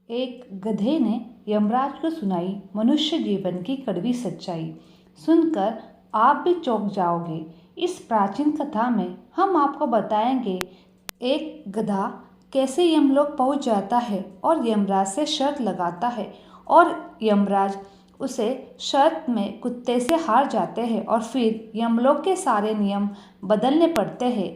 एक गधे ने यमराज को सुनाई मनुष्य जीवन की कड़वी सच्चाई। सुनकर आप भी चौंक जाओगे। इस प्राचीन कथा में हम आपको बताएंगे एक गधा कैसे यमलोक पहुंच जाता है और यमराज से शर्त लगाता है और यमराज उसे शर्त में कुत्ते से हार जाते हैं और फिर यमलोक के सारे नियम बदलने पड़ते हैं।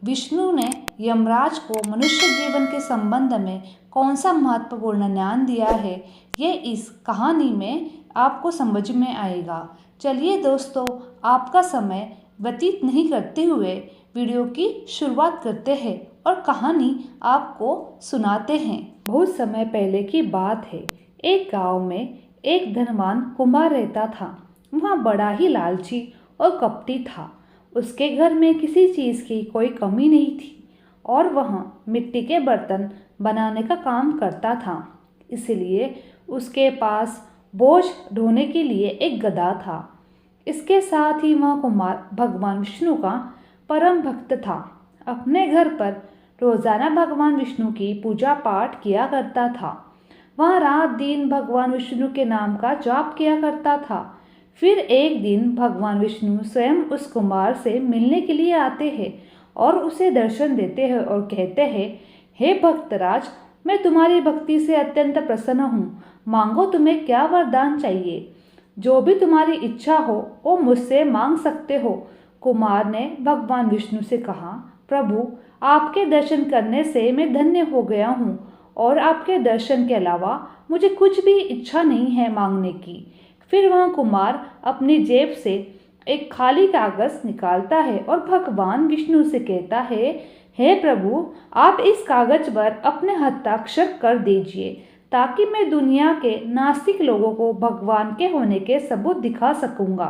विष्णु ने यमराज को मनुष्य जीवन के संबंध में कौन सा महत्वपूर्ण ज्ञान दिया है, ये इस कहानी में आपको समझ में आएगा। चलिए दोस्तों, आपका समय व्यतीत नहीं करते हुए वीडियो की शुरुआत करते हैं और कहानी आपको सुनाते हैं। बहुत समय पहले की बात है। एक गांव में एक धनवान कुम्हार रहता था। वह बड़ा ही लालची और कपटी था। उसके घर में किसी चीज़ की कोई कमी नहीं थी और वह मिट्टी के बर्तन बनाने का काम करता था। इसलिए उसके पास बोझ ढोने के लिए एक गधा था। इसके साथ ही वह कुमार भगवान विष्णु का परम भक्त था। अपने घर पर रोजाना भगवान विष्णु की पूजा पाठ किया करता था। वह रात दिन भगवान विष्णु के नाम का जाप किया करता था। फिर एक दिन भगवान विष्णु स्वयं उस कुमार से मिलने के लिए आते हैं और उसे दर्शन देते हैं और कहते हैं, हे भक्तराज, मैं तुम्हारी भक्ति से अत्यंत प्रसन्न हूँ। मांगो, तुम्हें क्या वरदान चाहिए। जो भी तुम्हारी इच्छा हो वो मुझसे मांग सकते हो। कुमार ने भगवान विष्णु से कहा, प्रभु, आपके दर्शन करने से मैं धन्य हो गया हूँ और आपके दर्शन के अलावा मुझे कुछ भी इच्छा नहीं है मांगने की। फिर वह कुमार अपनी जेब से एक खाली कागज निकालता है और भगवान विष्णु से कहता है, हे प्रभु, आप इस कागज पर अपने हस्ताक्षर कर दीजिए ताकि मैं दुनिया के नास्तिक लोगों को भगवान के होने के सबूत दिखा सकूंगा,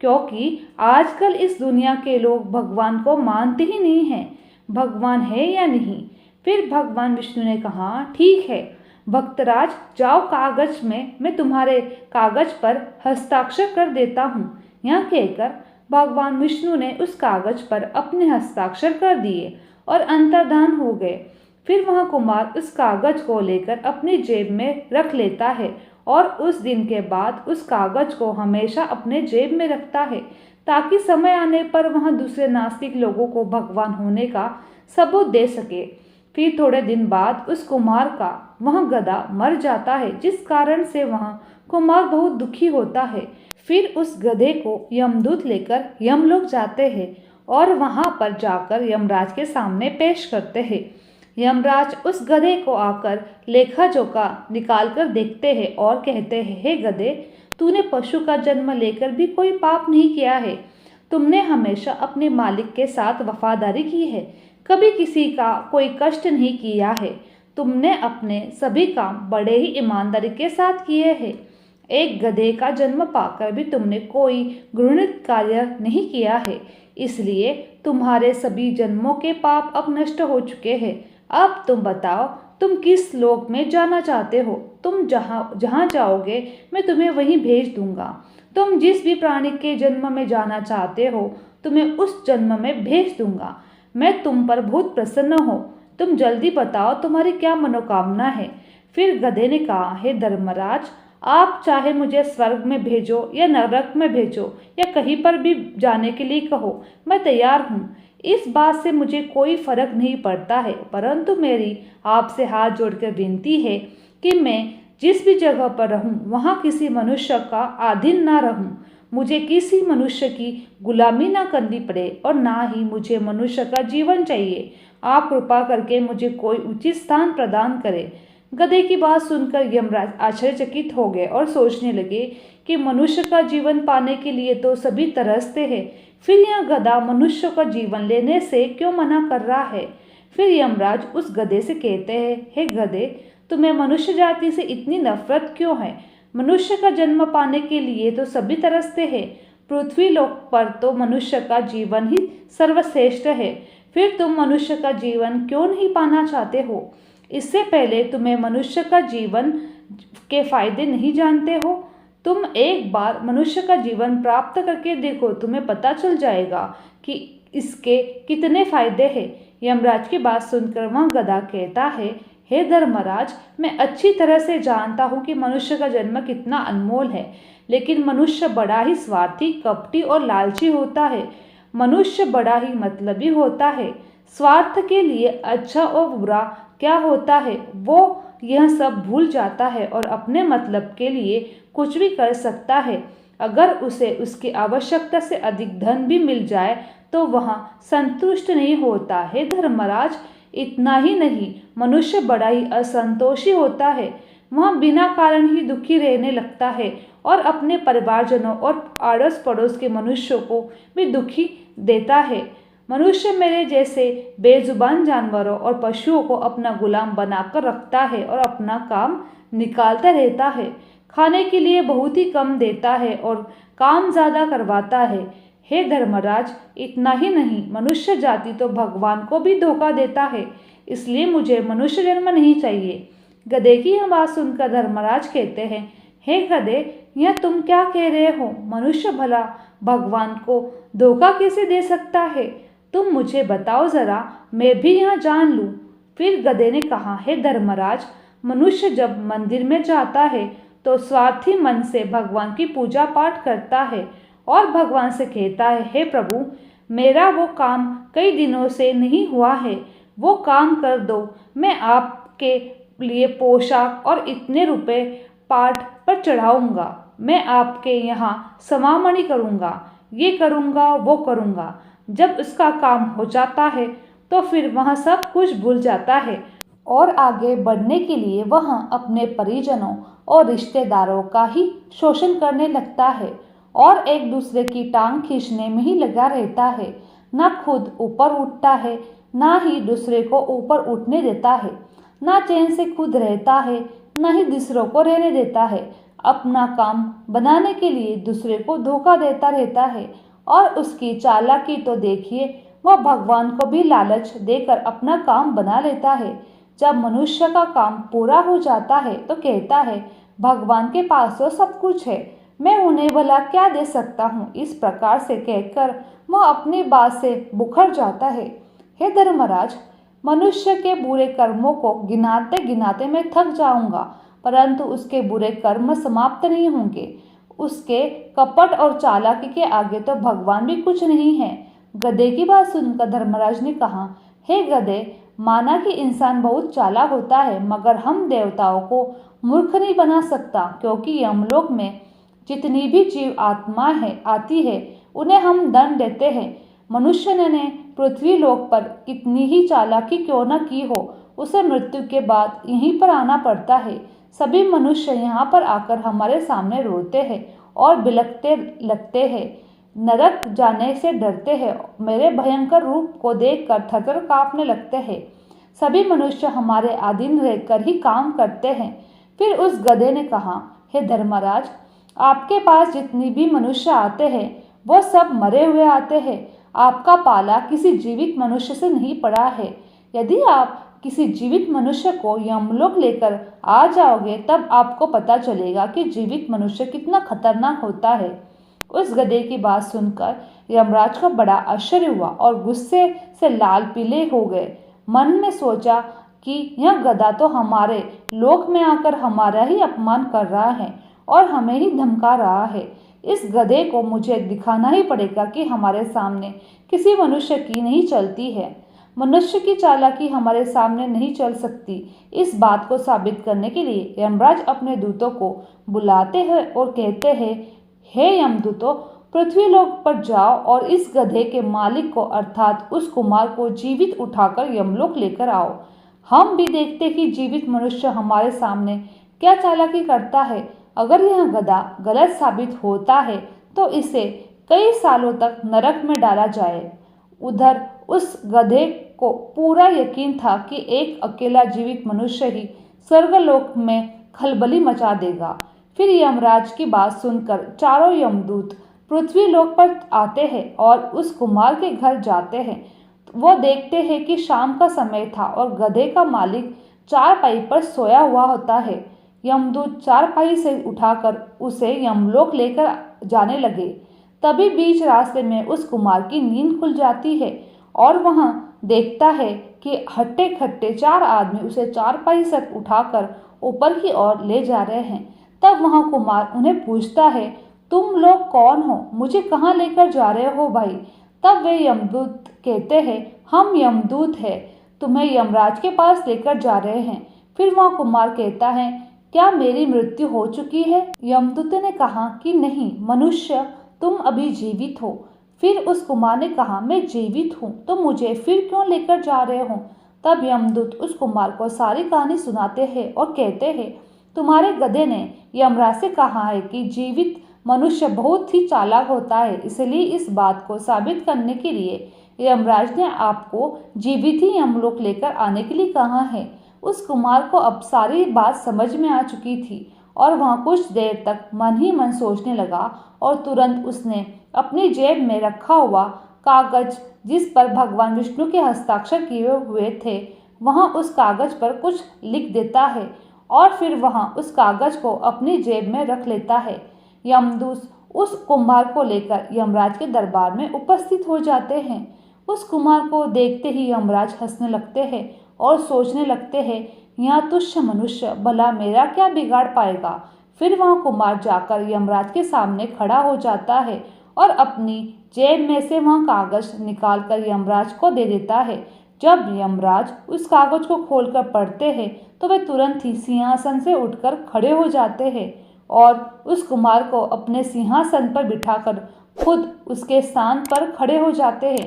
क्योंकि आजकल इस दुनिया के लोग भगवान को मानते ही नहीं हैं। भगवान है या नहीं। फिर भगवान विष्णु ने कहा, ठीक है भक्तराज, जाओ, कागज में मैं तुम्हारे कागज पर हस्ताक्षर कर देता हूँ। यह कहकर भगवान विष्णु ने उस कागज पर अपने हस्ताक्षर कर दिए और अंतर्धान हो गए। फिर वह कुमार उस कागज को लेकर अपनी जेब में रख लेता है और उस दिन के बाद उस कागज को हमेशा अपने जेब में रखता है ताकि समय आने पर वह दूसरे नास्तिक लोगों को भगवान होने का सबूत दे सके। फिर थोड़े दिन बाद उस कुमार का वह गधा मर जाता है, जिस कारण से वह कुमार बहुत दुखी होता है। फिर उस गधे को यमदूत लेकर यमलोक जाते हैं और वहां पर जाकर यमराज के सामने पेश करते हैं। यमराज उस गधे को आकर लेखा जोखा निकाल कर देखते हैं और कहते हैं, हे गधे, तूने पशु का जन्म लेकर भी कोई पाप नहीं किया है। तुमने हमेशा अपने मालिक के साथ वफादारी की है, कभी किसी का कोई कष्ट नहीं किया है। तुमने अपने सभी काम बड़े ही ईमानदारी के साथ किए हैं। एक गधे का जन्म पाकर भी तुमने कोई घृणित कार्य नहीं किया है, इसलिए तुम्हारे सभी जन्मों के पाप अब नष्ट हो चुके हैं। अब तुम बताओ, तुम किस लोक में जाना चाहते हो। तुम जहाँ जाओगे मैं तुम्हें वहीं भेज दूंगा। तुम जिस भी प्राणी के जन्म में जाना चाहते हो तुम्हें उस जन्म में भेज दूंगा। मैं तुम पर बहुत प्रसन्न हूँ। तुम जल्दी बताओ, तुम्हारी क्या मनोकामना है। फिर गधे ने कहा, हे धर्मराज, आप चाहे मुझे स्वर्ग में भेजो या नरक में भेजो या कहीं पर भी जाने के लिए कहो, मैं तैयार हूँ। इस बात से मुझे कोई फर्क नहीं पड़ता है, परंतु मेरी आपसे हाथ जोड़कर विनती है कि मैं जिस भी जगह पर रहूं वहां किसी मनुष्य का अधीन ना रहूं। मुझे किसी मनुष्य की गुलामी ना करनी पड़े और ना ही मुझे मनुष्य का जीवन चाहिए। आप कृपा करके मुझे कोई उचित स्थान प्रदान करें। गधे की बात सुनकर यमराज आश्चर्यचकित हो गए और सोचने लगे कि मनुष्य का जीवन पाने के लिए तो सभी तरसते हैं, फिर यह गधा मनुष्य का जीवन लेने से क्यों मना कर रहा है। फिर यमराज उस गधे से कहते हैं, हे गधे, तुम्हें मनुष्य जाति से इतनी नफरत क्यों है। मनुष्य का जन्म पाने के लिए तो सभी तरसते हैं। पृथ्वी लोक पर तो मनुष्य का जीवन ही सर्वश्रेष्ठ है। फिर तुम मनुष्य का जीवन क्यों नहीं पाना चाहते हो। इससे पहले तुम्हें मनुष्य का जीवन के फायदे नहीं जानते हो। तुम एक बार मनुष्य का जीवन प्राप्त करके देखो, तुम्हें पता चल जाएगा कि इसके कितने फायदे हैं। यमराज की बात सुनकर वह गधा कहता है, हे धर्मराज, मैं अच्छी तरह से जानता हूँ कि मनुष्य का जन्म कितना अनमोल है, लेकिन मनुष्य बड़ा ही स्वार्थी, कपटी और लालची होता है। मनुष्य बड़ा ही मतलबी होता है। स्वार्थ के लिए अच्छा और बुरा क्या होता है वो यह सब भूल जाता है और अपने मतलब के लिए कुछ भी कर सकता है। अगर उसे उसकी आवश्यकता से अधिक धन भी मिल जाए तो वह संतुष्ट नहीं होता। हे धर्मराज, इतना ही नहीं, मनुष्य बड़ा ही असंतोषी होता है। वह बिना कारण ही दुखी रहने लगता है और अपने परिवारजनों और आड़ोस पड़ोस के मनुष्यों को भी दुखी देता है। मनुष्य मेरे जैसे बेजुबान जानवरों और पशुओं को अपना गुलाम बनाकर रखता है और अपना काम निकालता रहता है। खाने के लिए बहुत ही कम देता है और काम ज़्यादा करवाता है। हे धर्मराज, इतना ही नहीं, मनुष्य जाति तो भगवान को भी धोखा देता है। इसलिए मुझे मनुष्य जन्म नहीं चाहिए। गधे की यह बात सुनकर धर्मराज कहते हैं, हे गधे, यह तुम क्या कह रहे हो? मनुष्य भला भगवान को धोखा कैसे दे सकता है? तुम मुझे बताओ जरा, मैं भी यह जान लूं। फिर गधे ने कहा, हे धर्मराज, मनुष्य जब मंदिर में जाता है तो स्वार्थी मन से भगवान की पूजा पाठ करता है और भगवान से कहता है, हे प्रभु, मेरा वो काम कई दिनों से नहीं हुआ है, वो काम कर दो। मैं आपके लिए पोशाक और इतने रुपए पाठ पर चढ़ाऊंगा। मैं आपके यहाँ समामणि करूँगा, ये करूँगा, वो करूँगा। जब उसका काम हो जाता है तो फिर वह सब कुछ भूल जाता है और आगे बढ़ने के लिए वह अपने परिजनों और रिश्तेदारों का ही शोषण करने लगता है और एक दूसरे की टांग खींचने में ही लगा रहता है। ना खुद ऊपर उठता है, ना ही दूसरे को ऊपर उठने देता है। ना चैन से खुद रहता है, ना ही दूसरों को रहने देता है। अपना काम बनाने के लिए दूसरे को धोखा देता रहता है और उसकी चालाकी तो देखिए, वह भगवान को भी लालच देकर अपना काम बना लेता है। जब मनुष्य का काम पूरा हो जाता है तो कहता है, भगवान के पास तो सब कुछ है, मैं उन्हें भला क्या दे सकता हूँ। इस प्रकार से कहकर वह अपनी बात से बुखर जाता है। हे धर्मराज, मनुष्य के बुरे कर्मों को गिनाते गिनाते मैं थक जाऊंगा, परंतु उसके बुरे कर्म समाप्त नहीं होंगे। उसके कपट और चालाकी के आगे तो भगवान भी कुछ नहीं है। गधे की बात सुनकर धर्मराज ने कहा, हे गधे, माना कि इंसान बहुत चालाक होता है, मगर हम देवताओं को मूर्ख नहीं बना सकता, क्योंकि यमलोक में जितनी भी जीव आत्मा है आती है उन्हें हम दंड देते हैं। मनुष्य ने पृथ्वी लोक पर कितनी ही चालाकी क्यों न की हो, उसे मृत्यु के बाद यहीं पर आना पड़ता है। सभी मनुष्य यहाँ पर आकर हमारे सामने रोते हैं और बिलखते लगते हैं, नरक जाने से डरते हैं, मेरे भयंकर रूप को देखकर थरथर कांपने लगते हैं। सभी मनुष्य हमारे अधीन रहकर ही काम करते हैं। फिर उस गधे ने कहा, हे धर्मराज, आपके पास जितनी भी मनुष्य आते हैं वो सब मरे हुए आते हैं। आपका पाला किसी जीवित मनुष्य से नहीं पड़ा है। यदि आप किसी जीवित मनुष्य को यमलोक लेकर आ जाओगे तब आपको पता चलेगा कि जीवित मनुष्य कितना खतरनाक होता है। उस गधे की बात सुनकर यमराज को बड़ा आश्चर्य हुआ और गुस्से से लाल पीले हो गए। मन में सोचा कि यह गधा तो हमारे लोक में आकर हमारा ही अपमान कर रहा है और हमें ही धमका रहा है। इस गधे को मुझे दिखाना ही पड़ेगा कि हमारे सामने किसी मनुष्य की नहीं चलती है। मनुष्य की चालाकी हमारे सामने नहीं चल सकती। इस बात को साबित करने के लिए यमराज अपने दूतों को बुलाते हैं और कहते हैं, हे यमदूतों, पृथ्वी लोक पर जाओ और इस गधे के मालिक को अर्थात उस कुमार को जीवित उठाकर यमलोक लेकर आओ। हम भी देखते कि जीवित मनुष्य हमारे सामने क्या चालाकी करता है। अगर यह गधा गलत साबित होता है तो इसे कई सालों तक नरक में डाला जाए। उधर उस गधे को पूरा यकीन था कि एक अकेला जीवित मनुष्य ही स्वर्गलोक में खलबली मचा देगा। फिर यमराज की बात सुनकर चारों यमदूत पृथ्वी लोक पर आते हैं और उस कुमार के घर जाते हैं। वो देखते हैं कि शाम का समय था और गधे का मालिक चारपाई पर सोया हुआ होता है। यमदूत चारपाई से उठाकर उसे यमलोक लेकर जाने लगे। तभी बीच रास्ते में उस कुमार की नींद खुल जाती है और वह देखता है कि हट्टे खट्टे 4 आदमी उसे चारपाई से उठाकर ऊपर की ओर ले जा रहे हैं। तब वहाँ कुमार उन्हें पूछता है, तुम लोग कौन हो, मुझे कहाँ लेकर जा रहे हो भाई? तब वे यमदूत कहते हैं, हम यमदूत हैं, तुम्हें यमराज के पास लेकर जा रहे हैं। फिर वहाँ कुमार कहता है, क्या मेरी मृत्यु हो चुकी है? यमदूत ने कहा कि नहीं मनुष्य, तुम अभी जीवित हो। फिर उस कुमार ने कहा, मैं जीवित हूँ तो मुझे फिर क्यों लेकर जा रहे हो? तब यमदूत उस कुमार को सारी कहानी सुनाते हैं और कहते हैं, तुम्हारे गधे ने यमराज से कहा है कि जीवित मनुष्य बहुत ही चालाक होता है, इसलिए इस बात को साबित करने के लिए यमराज ने आपको जीवित ही यमलोक लेकर आने के लिए कहा है। उस कुमार को अब सारी बात समझ में आ चुकी थी और वह कुछ देर तक मन ही मन सोचने लगा और तुरंत उसने अपनी जेब में रखा हुआ कागज जिस पर भगवान विष्णु के हस्ताक्षर किए हुए थे, वहाँ उस कागज पर कुछ लिख देता है और फिर वहाँ उस कागज को अपनी जेब में रख लेता है। यमदूत उस कुम्हार को लेकर यमराज के दरबार में उपस्थित हो जाते हैं। उस कुम्हार को देखते ही यमराज हंसने लगते हैं और सोचने लगते हैं, यह तुच्छ मनुष्य भला मेरा क्या बिगाड़ पाएगा। फिर वह कुम्हार जाकर यमराज के सामने खड़ा हो जाता है और अपनी जेब में से वह कागज निकालकर यमराज को दे देता है। जब यमराज उस कागज को खोलकर पढ़ते हैं तो वे तुरंत ही सिंहासन से उठकर खड़े हो जाते हैं और उस कुमार को अपने सिंहासन पर बिठाकर खुद उसके स्थान पर खड़े हो जाते हैं,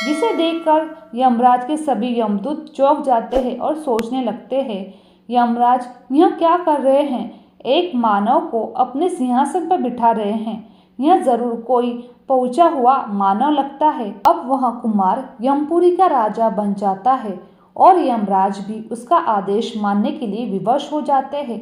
जिसे देखकर यमराज के सभी यमदूत चौंक जाते हैं और सोचने लगते हैं, यमराज यह क्या कर रहे हैं? एक मानव को अपने सिंहासन पर बिठा रहे हैं, यह जरूर कोई पहुंचा हुआ मानव लगता है। अब वह कुमार यमपुरी का राजा बन जाता है और यमराज भी उसका आदेश मानने के लिए विवश हो जाते हैं।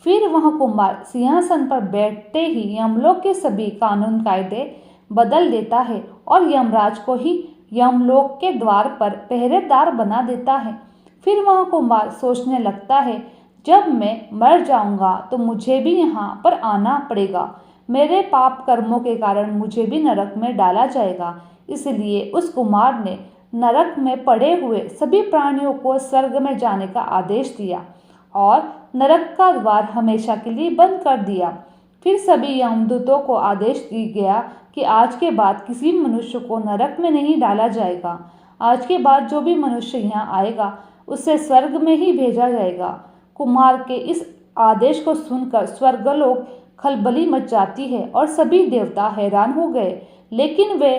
फिर वह कुमार सिंहासन पर बैठते ही यमलोक के सभी कानून कायदे बदल देता है और यमराज को ही यमलोक के द्वार पर पहरेदार बना देता है। फिर वह कुमार सोचने लगता है, जब मैं मर जाऊंगा तो मुझे भी यहाँ पर आना पड़ेगा, मेरे पाप कर्मों के कारण मुझे भी नरक में डाला जाएगा। इसलिए उस कुमार ने नरक में पड़े हुए सभी प्राणियों को स्वर्ग में जाने का आदेश दिया और नरक का द्वार हमेशा के लिए बंद कर दिया। फिर सभी यमदूतों को आदेश दिया गया कि आज के बाद किसी मनुष्य को नरक में नहीं डाला जाएगा। आज के बाद जो भी मनुष्य यहाँ आएगा उसे स्वर्ग में ही भेजा जाएगा। कुमार के इस आदेश को सुनकर स्वर्गलोक खलबली मच जाती है और सभी देवता हैरान हो गए, लेकिन वे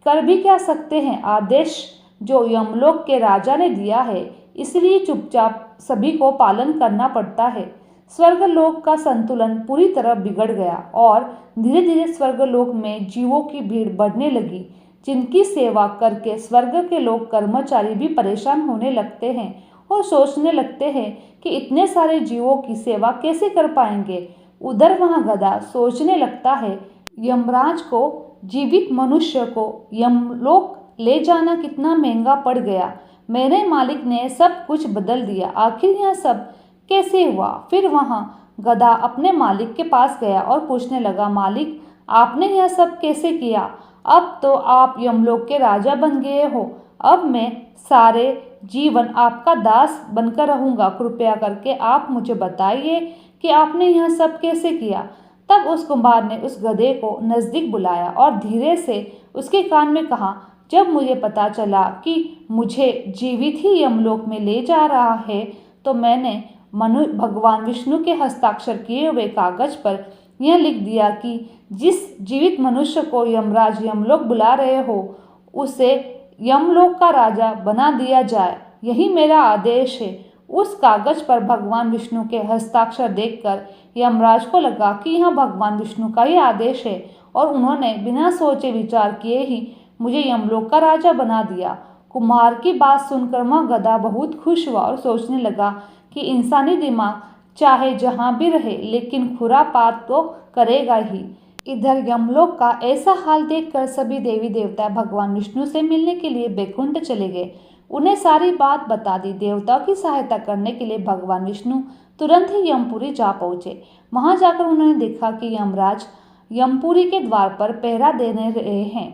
कर भी क्या सकते हैं? आदेश जो यमलोक के राजा ने दिया है, इसलिए चुपचाप सभी को पालन करना पड़ता है। स्वर्गलोक का संतुलन पूरी तरह बिगड़ गया और धीरे धीरे स्वर्गलोक में जीवों की भीड़ बढ़ने लगी, जिनकी सेवा करके स्वर्ग के लोग कर्मचारी भी परेशान होने लगते हैं और सोचने लगते हैं कि इतने सारे जीवों की सेवा कैसे कर पाएंगे। उधर वहाँ गधा सोचने लगता है, यमराज को जीवित मनुष्य को यमलोक ले जाना कितना महंगा पड़ गया। मेरे मालिक ने सब कुछ बदल दिया, आखिर यह सब कैसे हुआ? फिर वहाँ गधा अपने मालिक के पास गया और पूछने लगा, मालिक आपने यह सब कैसे किया? अब तो आप यमलोक के राजा बन गए हो, अब मैं सारे जीवन आपका दास बनकर रहूँगा। कृपया करके आप मुझे बताइए कि आपने यह सब कैसे किया। तब उस कुम्हार ने उस गधे को नज़दीक बुलाया और धीरे से उसके कान में कहा, जब मुझे पता चला कि मुझे जीवित ही यमलोक में ले जा रहा है तो मैंने भगवान विष्णु के हस्ताक्षर किए हुए कागज पर यह लिख दिया कि जिस जीवित मनुष्य को यमराज यमलोक बुला रहे हो उसे यमलोक का राजा बना दिया जाए, यही मेरा आदेश है। उस कागज पर भगवान विष्णु के हस्ताक्षर देखकर यमराज को लगा कि यह भगवान विष्णु का ही आदेश है और उन्होंने बिना सोचे विचार किए ही मुझे यमलोक का राजा बना दिया। कुम्हार की बात सुनकर वह गधा बहुत खुश हुआ और सोचने लगा कि इंसानी दिमाग चाहे जहाँ भी रहे लेकिन खुरापात तो करेगा ही। इधर यमलोक का ऐसा हाल देखकर सभी देवी देवता भगवान विष्णु से मिलने के लिए बैकुंठ चले गए। उन्हें सारी बात बता दी। देवताओं की सहायता करने के लिए भगवान विष्णु तुरंत ही यमपुरी जा पहुँचे। वहाँ जाकर उन्होंने देखा कि यमराज यमपुरी के द्वार पर पहरा देने रहे हैं।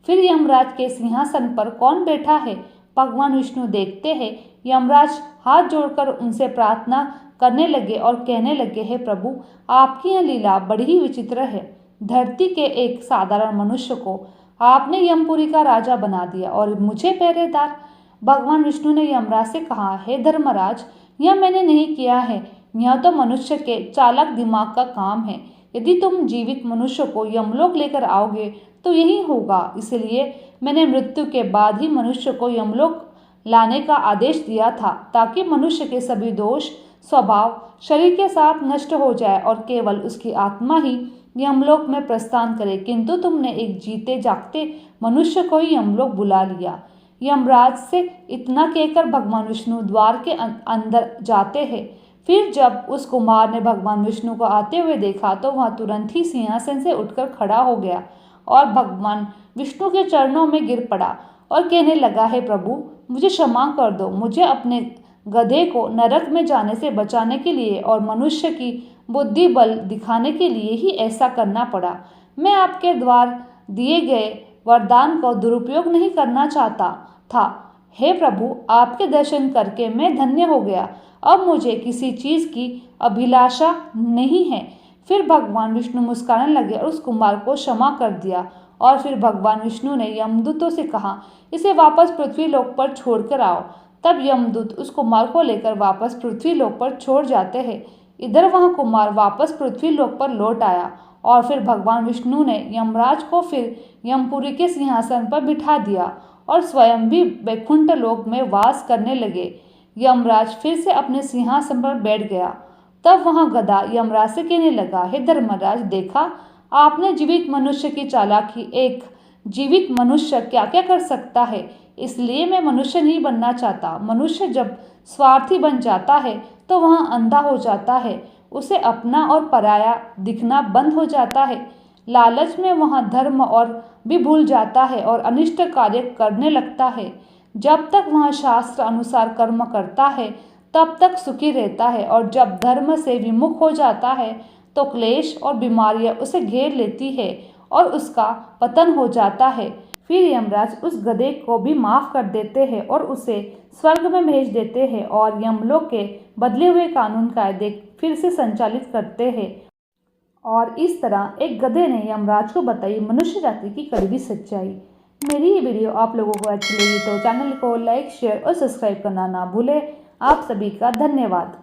फिर यमराज के सिंहासन पर कौन बैठा है? भगवान विष्णु देखते हैं यमराज हाथ जोड़कर उनसे प्रार्थना करने लगे और कहने लगे, हे प्रभु, आपकी यह लीला बड़ी ही विचित्र है। धरती के एक साधारण मनुष्य को आपने यमपुरी का राजा बना दिया और मुझे पहरेदार। भगवान विष्णु ने यमराज से कहा, हे धर्मराज, यह मैंने नहीं किया है, यह तो मनुष्य के चालाक दिमाग का काम है। यदि तुम जीवित मनुष्य को यमलोक लेकर आओगे तो यही होगा, इसलिए मैंने मृत्यु के बाद ही मनुष्य को यमलोक लाने का आदेश दिया था, ताकि मनुष्य के सभी दोष स्वभाव शरीर के साथ नष्ट हो जाए और केवल उसकी आत्मा ही यमलोक में प्रस्थान करे। किंतु तुमने एक जीते जागते मनुष्य को ही यमलोक बुला लिया। यमराज से इतना कहकर भगवान विष्णु द्वार के अंदर जाते हैं। फिर जब उस कुमार ने भगवान विष्णु को आते हुए देखा तो वह तुरंत ही सिंहासन से उठकर खड़ा हो गया और भगवान विष्णु के चरणों में गिर पड़ा और कहने लगा, हे प्रभु, मुझे क्षमा कर दो। मुझे अपने गधे को नरक में जाने से बचाने के लिए और मनुष्य की बुद्धि बल दिखाने के लिए ही ऐसा करना पड़ा। मैं आपके द्वार दिए गए वरदान को दुरुपयोग नहीं करना चाहता था। हे प्रभु, आपके दर्शन करके मैं धन्य हो गया। अब मुझे किसी चीज़ की अभिलाषा नहीं है। फिर भगवान विष्णु मुस्कुराने लगे और उस कुमार को क्षमा कर दिया। और फिर भगवान विष्णु ने यमदूतों से कहा, इसे वापस पृथ्वी लोक पर छोड़कर आओ। तब यमदूत उस कुमार को लेकर वापस पृथ्वी लोक पर छोड़ जाते हैं। इधर वह कुमार वापस पृथ्वी लोक पर लौट आया और फिर भगवान विष्णु ने यमराज को फिर यमपुरी के सिंहासन पर बिठा दिया और स्वयं भी वैकुंठ लोक में वास करने लगे। यमराज फिर से अपने सिंहासन पर बैठ गया। तब वहाँ गधा यमराज से कहने लगा, हे धर्मराज, देखा आपने जीवित मनुष्य की चालाकी। एक जीवित मनुष्य क्या क्या कर सकता है, इसलिए मैं मनुष्य नहीं बनना चाहता। मनुष्य जब स्वार्थी बन जाता है तो वह अंधा हो जाता है, उसे अपना और पराया दिखना बंद हो जाता है। लालच में वह धर्म और भी भूल जाता है और अनिष्ट कार्य करने लगता है। जब तक वह शास्त्र अनुसार कर्म करता है तब तक सुखी रहता है, और जब धर्म से विमुख हो जाता है तो क्लेश और बीमारियां उसे घेर लेती है और उसका पतन हो जाता है। फिर यमराज उस गधे को भी माफ़ कर देते हैं और उसे स्वर्ग में भेज देते हैं और यमलोक के बदले हुए कानून कायदे फिर से संचालित करते हैं। और इस तरह एक गधे ने यमराज को बताई मनुष्य जाति की कड़वी सच्चाई। मेरी ये वीडियो आप लोगों को अच्छी लगी तो चैनल को लाइक, शेयर और सब्सक्राइब करना ना भूलें। आप सभी का धन्यवाद।